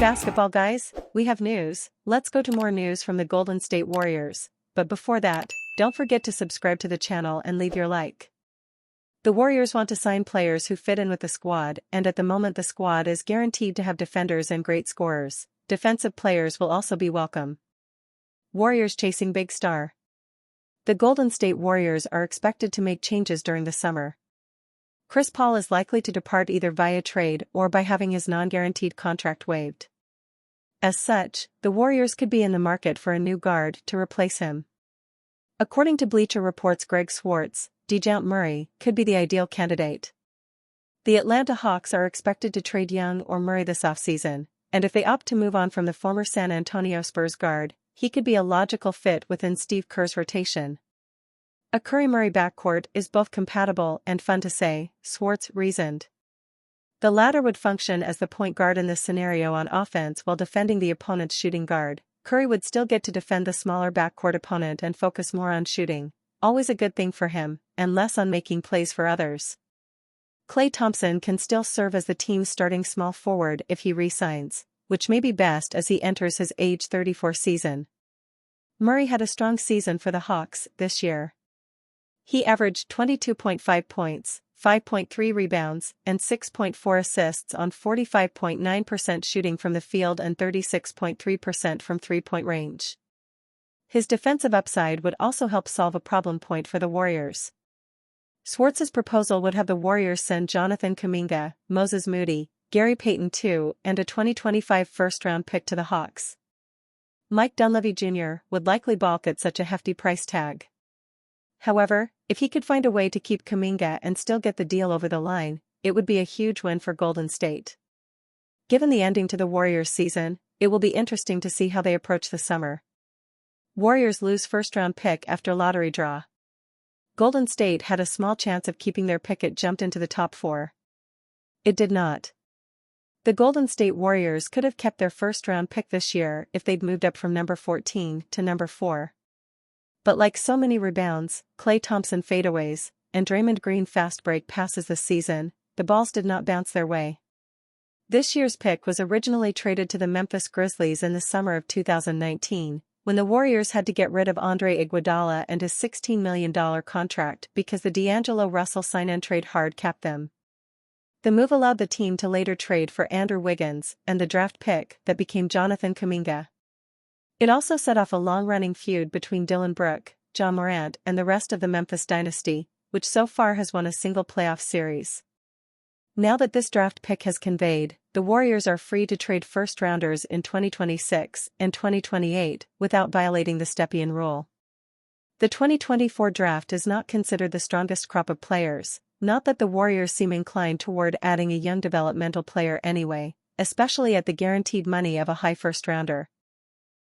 basketball guys, we have news. Let's go to more news from the Golden State Warriors. But before that, don't forget to subscribe to the channel and leave your like. The Warriors want to sign players who fit in with the squad, and at the moment the squad is guaranteed to have defenders and great scorers. Defensive players will also be welcome. Warriors chasing big star. The Golden State Warriors are expected to make changes during the summer. Chris Paul is likely to depart either via trade or by having his non-guaranteed contract waived. As such, the Warriors could be in the market for a new guard to replace him. According to Bleacher Report's Greg Swartz, DeJounte Murray could be the ideal candidate. The Atlanta Hawks are expected to trade Young or Murray this offseason, and if they opt to move on from the former San Antonio Spurs guard, he could be a logical fit within Steve Kerr's rotation. A Curry-Murray backcourt is both compatible and fun to say, Swartz reasoned. The latter would function as the point guard in this scenario on offense while defending the opponent's shooting guard. Curry would still get to defend the smaller backcourt opponent and focus more on shooting, always a good thing for him, and less on making plays for others. Klay Thompson can still serve as the team's starting small forward if he re-signs, which may be best as he enters his age 34 season. Murray had a strong season for the Hawks this year. He averaged 22.5 points, 5.3 rebounds, and 6.4 assists on 45.9% shooting from the field and 36.3% from three-point range. His defensive upside would also help solve a problem point for the Warriors. Swartz's proposal would have the Warriors send Jonathan Kuminga, Moses Moody, Gary Payton II, and a 2025 first-round pick to the Hawks. Mike Dunleavy Jr. would likely balk at such a hefty price tag. However, if he could find a way to keep Kuminga and still get the deal over the line, it would be a huge win for Golden State. Given the ending to the Warriors season, it will be interesting to see how they approach the summer. Warriors lose first-round pick after lottery draw. Golden State had a small chance of keeping their pick. It jumped into the top 4. It did not. The Golden State Warriors could have kept their first-round pick this year if they'd moved up from number 14 to number 4. But like so many rebounds, Klay Thompson fadeaways, and Draymond Green fast break passes this season, the balls did not bounce their way. This year's pick was originally traded to the Memphis Grizzlies in the summer of 2019, when the Warriors had to get rid of Andre Iguodala and his $16 million contract because the D'Angelo Russell sign-and-trade hard capped them. The move allowed the team to later trade for Andrew Wiggins and the draft pick that became Jonathan Kuminga. It also set off a long-running feud between Dylan Brooke, Ja Morant, and the rest of the Memphis dynasty, which so far has won a single playoff series. Now that this draft pick has conveyed, the Warriors are free to trade first-rounders in 2026 and 2028 without violating the Stepien rule. The 2024 draft is not considered the strongest crop of players, not that the Warriors seem inclined toward adding a young developmental player anyway, especially at the guaranteed money of a high first-rounder.